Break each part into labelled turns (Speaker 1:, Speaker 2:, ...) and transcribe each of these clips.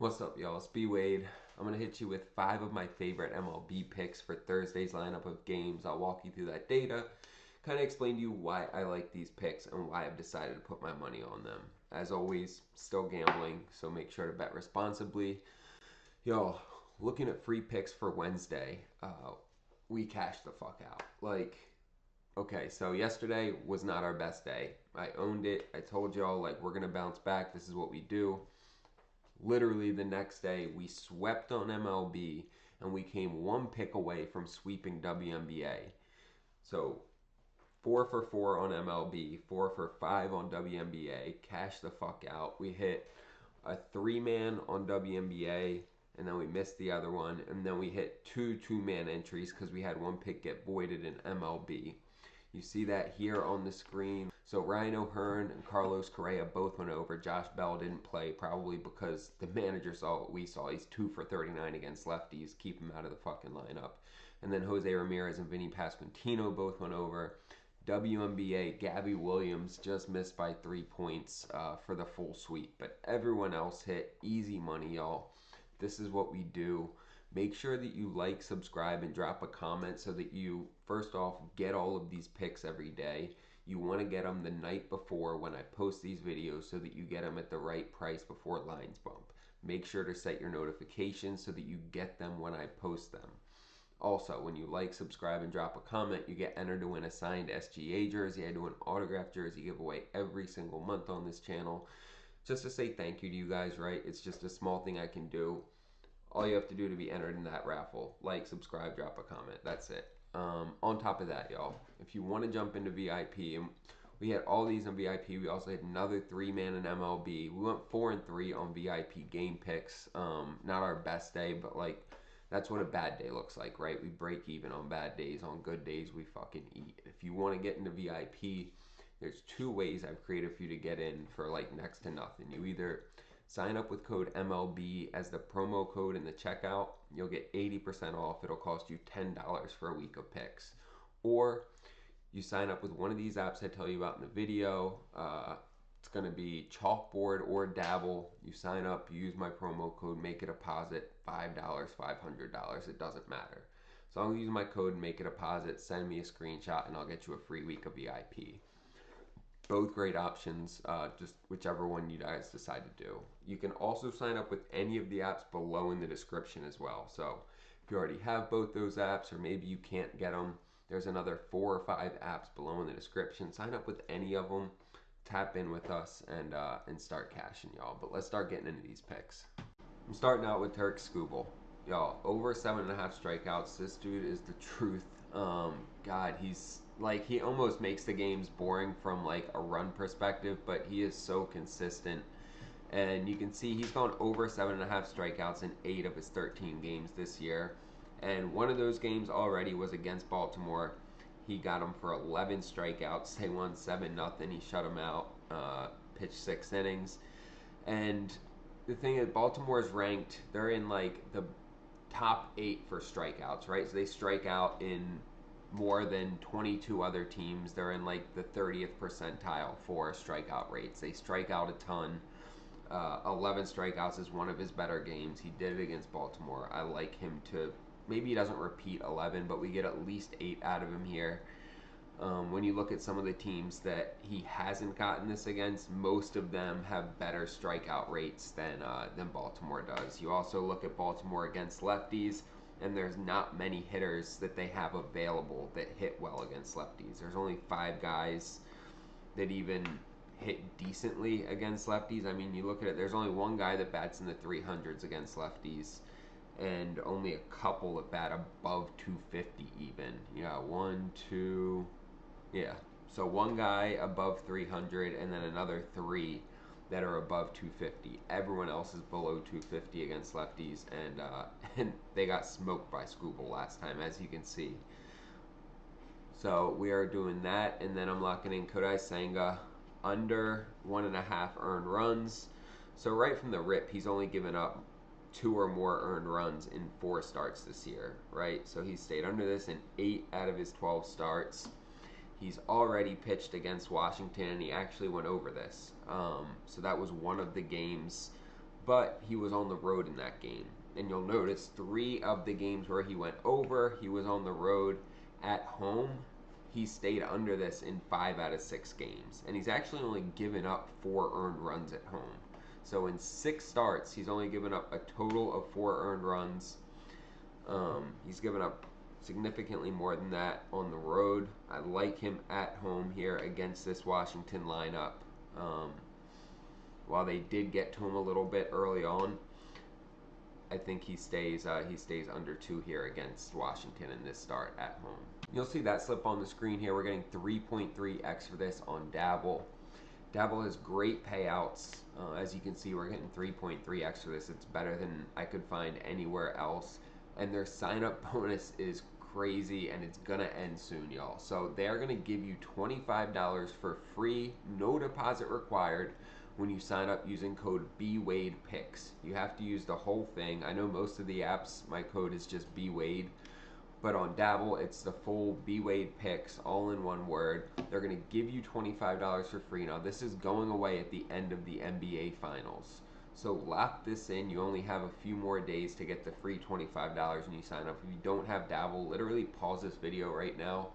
Speaker 1: What's up, y'all? It's BWADE. I'm going to hit you with 5 of my favorite MLB picks for Thursday's lineup of games. I'll walk you through that data, kind of explain to you why I like these picks and why I've decided to put my money on them. As always, still gambling, so make sure to bet responsibly. Yo, looking at free picks for Wednesday, we cashed the fuck out. Okay, so yesterday was not our best day. I owned it. I told y'all, we're going to bounce back. This is what we do. Literally the next day, we swept on MLB and we came one pick away from sweeping WNBA. So 4 for 4 on MLB, 4 for 5 on WNBA, cash the fuck out. We hit a 3-man on WNBA, and then we missed the other one, and then we hit 2 2-man entries because we had one pick get voided in MLB. You see that here on the screen. So Ryan O'Hearn and Carlos Correa both went over. Josh Bell didn't play, probably because the manager saw what we saw. He's 2 for 39 against lefties. Keep him out of the fucking lineup. And then Jose Ramirez and Vinny Pasquantino both went over. WNBA, Gabby Williams just missed by 3 points for the full sweep. But everyone else hit easy money, y'all. This is what we do. Make sure that you like, subscribe, and drop a comment so that you, first off, get all of these picks every day. You want to get them the night before when I post these videos so that you get them at the right price before lines bump. Make sure to set your notifications so that you get them when I post them. Also, when you like, subscribe, and drop a comment, you get entered to win a signed SGA jersey. I do an autographed jersey giveaway every single month on this channel. Just to say thank you to you guys, right? It's just a small thing I can do. All you have to do to be entered in that raffle, like, subscribe, drop a comment. That's it. On top of that, y'all, if you want to jump into VIP, and we had all these on VIP, we also had another 3-man in MLB. We went 4 and 3 on VIP game picks. Not our best day, but that's what a bad day looks like, right? We break even on bad days. On good days, we fucking eat. If you want to get into VIP, there's 2 ways I've created for you to get in for next to nothing. You either sign up with code MLB as the promo code in the checkout. You'll get 80% off. It'll cost you $10 for a week of picks. Or you sign up with one of these apps I tell you about in the video. It's going to be Chalkboard or Dabble. You sign up, you use my promo code, make a deposit, $5, $500. It doesn't matter. So I'll use my code and make a deposit, send me a screenshot, and I'll get you a free week of VIP. Both great options, just whichever one you guys decide to do. You can also sign up with any of the apps below in the description as well. So if you already have both those apps, or maybe you can't get them, there's another 4 or 5 apps below in the description. Sign up with any of them, tap in with us, and start cashing, y'all. But let's start getting into these picks. I'm starting out with Tarik Skubal. Y'all, over 7.5 strikeouts. This dude is the truth. God, he almost makes the games boring from a run perspective, but he is so consistent. And you can see he's gone over 7.5 strikeouts in 8 of his 13 games this year. And one of those games already was against Baltimore. He got him for 11 strikeouts. They won 7-0. He shut him out, pitched 6 innings. And the thing is, Baltimore is ranked, they're in the top 8 for strikeouts, right? So they strike out in more than 22 other teams. They're in the 30th percentile for strikeout rates. They strike out a ton. 11 strikeouts is one of his better games. He did it against Baltimore. I like him to, maybe he doesn't repeat 11, but we get at least 8 out of him here. When you look at some of the teams that he hasn't gotten this against, most of them have better strikeout rates than Baltimore does. You also look at Baltimore against lefties, and there's not many hitters that they have available that hit well against lefties. There's only 5 guys that even hit decently against lefties. I mean, you look at it, there's only 1 guy that bats in the 300s against lefties, and only a couple that bat above 250 even. Yeah, 1, 2, yeah. So 1 guy above 300, and then another 3 that are above 250. Everyone else is below 250 against lefties, and they got smoked by Skubal last time, as you can see. So we are doing that, and then I'm locking in Kodai Senga under 1.5 earned runs. So right from the rip, he's only given up 2 or more earned runs in 4 starts this year, right? So he stayed under this in 8 out of his 12 starts. He's already pitched against Washington, and he actually went over this. So that was one of the games but he was on the road in that game. And you'll notice 3 of the games where he went over, he was on the road. At home, he stayed under this in 5 out of 6 games. And he's actually only given up 4 earned runs at home. So in 6 starts, he's only given up a total of 4 earned runs. He's given up significantly more than that on the road. I like him at home here against this Washington lineup. While they did get to him a little bit early on, I think he stays under 2 here against Washington in this start at home. You'll see that slip on the screen here. We're getting 3.3x for this on Dabble. Dabble has great payouts. As you can see, we're getting 3.3x for this. It's better than I could find anywhere else. And their sign-up bonus is crazy, and it's gonna end soon, y'all. So they're gonna give you $25 for free, no deposit required, when you sign up using code BWADEPICKS. You have to use the whole thing. I know most of the apps, my code is just BWADE, but on Dabble, it's the full BWADEPICKS, all in one word. They're gonna give you $25 for free. Now, this is going away at the end of the NBA Finals. So lock this in. You only have a few more days to get the free $25 when you sign up. If you don't have Dabble, literally pause this video right now,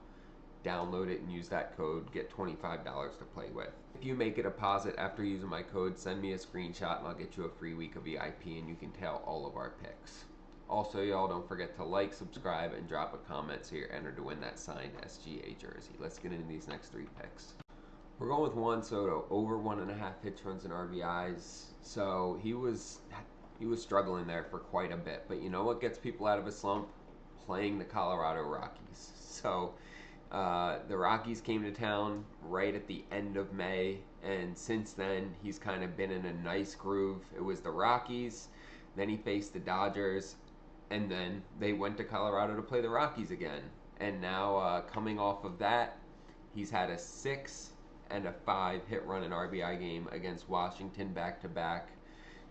Speaker 1: download it, and use that code. Get $25 to play with. If you make a deposit after using my code, send me a screenshot and I'll get you a free week of VIP, and you can tail all of our picks. Also, y'all, don't forget to like, subscribe, and drop a comment so you're entered to win that signed SGA jersey. Let's get into these next 3 picks. We're going with Juan Soto, over 1.5 hits, runs, and RBIs. So he was struggling there for quite a bit. But you know what gets people out of a slump? Playing the Colorado Rockies. So the Rockies came to town right at the end of May, and since then he's kind of been in a nice groove. It was the Rockies, then he faced the Dodgers, and then they went to Colorado to play the Rockies again. And now coming off of that, he's had a 6 and a 5 hit, run, and RBI game against Washington back-to-back.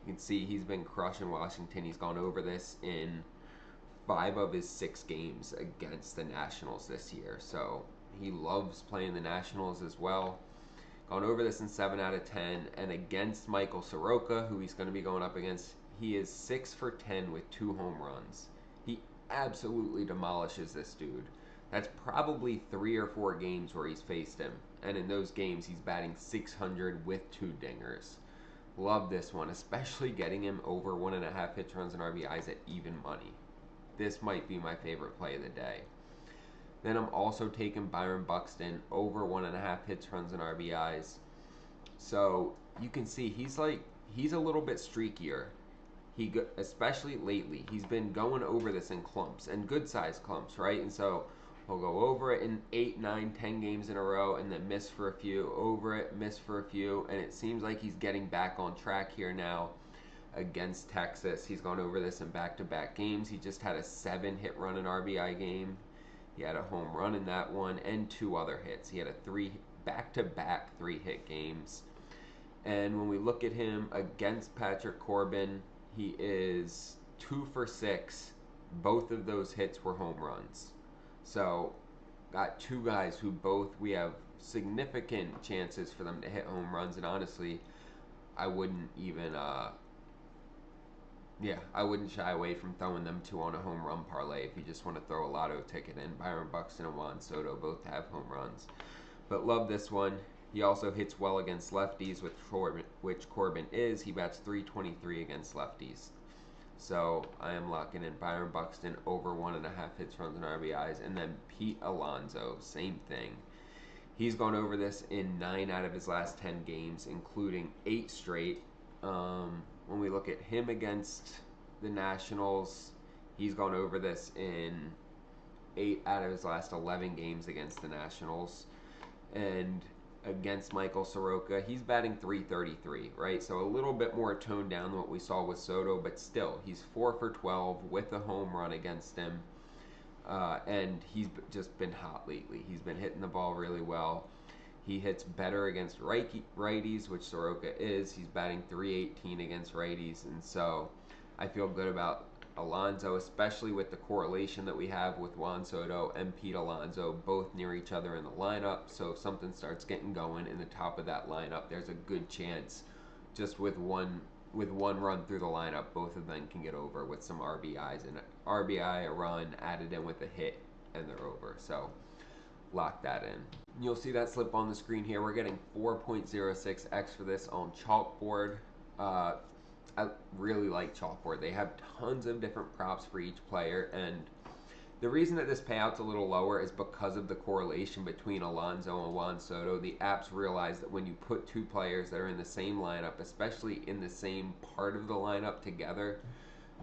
Speaker 1: You can see he's been crushing Washington. He's gone over this in 5 of his 6 games against the Nationals this year. So he loves playing the Nationals as well. Gone over this in 7 out of 10. And against Michael Soroka, who he's going to be going up against, he is 6 for 10 with 2 home runs. He absolutely demolishes this dude. That's probably 3 or 4 games where he's faced him. And in those games, he's batting .600 with 2 dingers. Love this one, especially getting him over 1.5 hits, runs, and RBIs at even money. This might be my favorite play of the day. Then I'm also taking Byron Buxton, over 1.5 hits, runs, and RBIs. So you can see he's a little bit streakier. Especially lately, he's been going over this in clumps, and good-sized clumps, right? And so he'll go over it in 8, 9, 10 games in a row and then miss for a few, over it, miss for a few, and it seems like he's getting back on track here now against Texas. He's gone over this in back-to-back games. He just had a 7 hit, run, and RBI game. He had a home run in that one and 2 other hits. He had a back-to-back 3-hit games. And when we look at him against Patrick Corbin, he is 2 for 6. Both of those hits were home runs. So, got 2 guys who we have significant chances for them to hit home runs, and honestly, I wouldn't even, I wouldn't shy away from throwing them 2 on a home run parlay if you just want to throw a lotto ticket in. Byron Buxton and Juan Soto both have home runs. But love this one. He also hits well against lefties, which Corbin is. He bats .323 against lefties. So I am locking in Byron Buxton, over 1.5 hits, runs, and RBIs. And then Pete Alonso, same thing. He's gone over this in 9 out of his last 10 games, including 8 straight. When we look at him against the Nationals, he's gone over this in 8 out of his last 11 games against the Nationals. And against Michael Soroka, he's batting .333, right? So a little bit more toned down than what we saw with Soto, but still, he's 4 for 12 with a home run against him. And he's just been hot lately. He's been hitting the ball really well. He hits better against righties, which Soroka is. He's batting .318 against righties, and so I feel good about Alonso, especially with the correlation that we have with Juan Soto and Pete Alonso, both near each other in the lineup. So if something starts getting going in the top of that lineup, there's a good chance, just with one with one run through the lineup, both of them can get over with some RBIs. And RBI, a run, added in with a hit, and they're over. So lock that in. You'll see that slip on the screen here. We're getting 4.06x for this on Chalkboard. I really like Chalkboard. They have tons of different props for each player, and the reason that this payout's a little lower is because of the correlation between Alonso and Juan Soto. The apps realize that when you put two players that are in the same lineup, especially in the same part of the lineup together,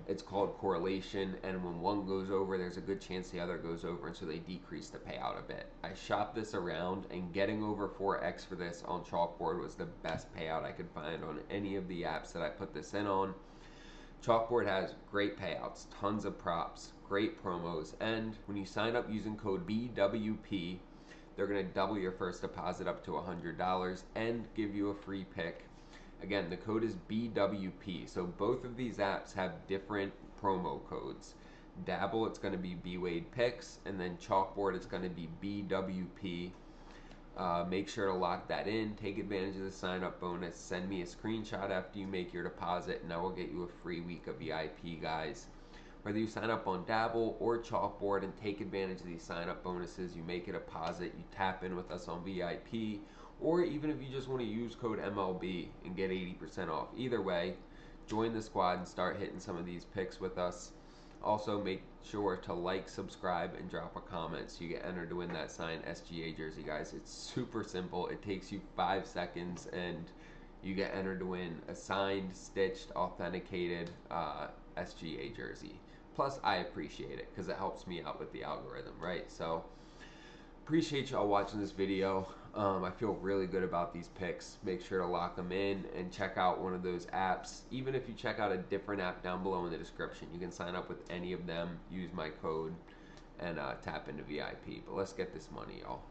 Speaker 1: it's called correlation, and when one goes over, there's a good chance the other goes over, and so they decrease the payout a bit. I shopped this around, and getting over 4x for this on Chalkboard was the best payout I could find on any of the apps that I put this in on. Chalkboard has great payouts, tons of props, great promos, and when you sign up using code BWP, they're going to double your first deposit up to $100 and give you a free pick. Again, the code is BWP, so both of these apps have different promo codes. Dabble, it's going to be BWADEPICKS, and then Chalkboard, it's going to be BWP. Make sure to lock that in. Take advantage of the sign-up bonus. Send me a screenshot after you make your deposit, and I will get you a free week of VIP, guys. Whether you sign up on Dabble or Chalkboard and take advantage of these sign-up bonuses, you make a deposit, you tap in with us on VIP, or even if you just want to use code MLB and get 80% off. Either way, join the squad and start hitting some of these picks with us. Also, make sure to like, subscribe, and drop a comment so you get entered to win that signed SGA jersey, guys. It's super simple. It takes you 5 seconds, and you get entered to win a signed, stitched, authenticated SGA jersey. Plus, I appreciate it because it helps me out with the algorithm, right? So, appreciate y'all watching this video. I feel really good about these picks. Make sure to lock them in and check out one of those apps. Even if you check out a different app down below in the description, you can sign up with any of them, use my code, and tap into VIP. But let's get this money, y'all.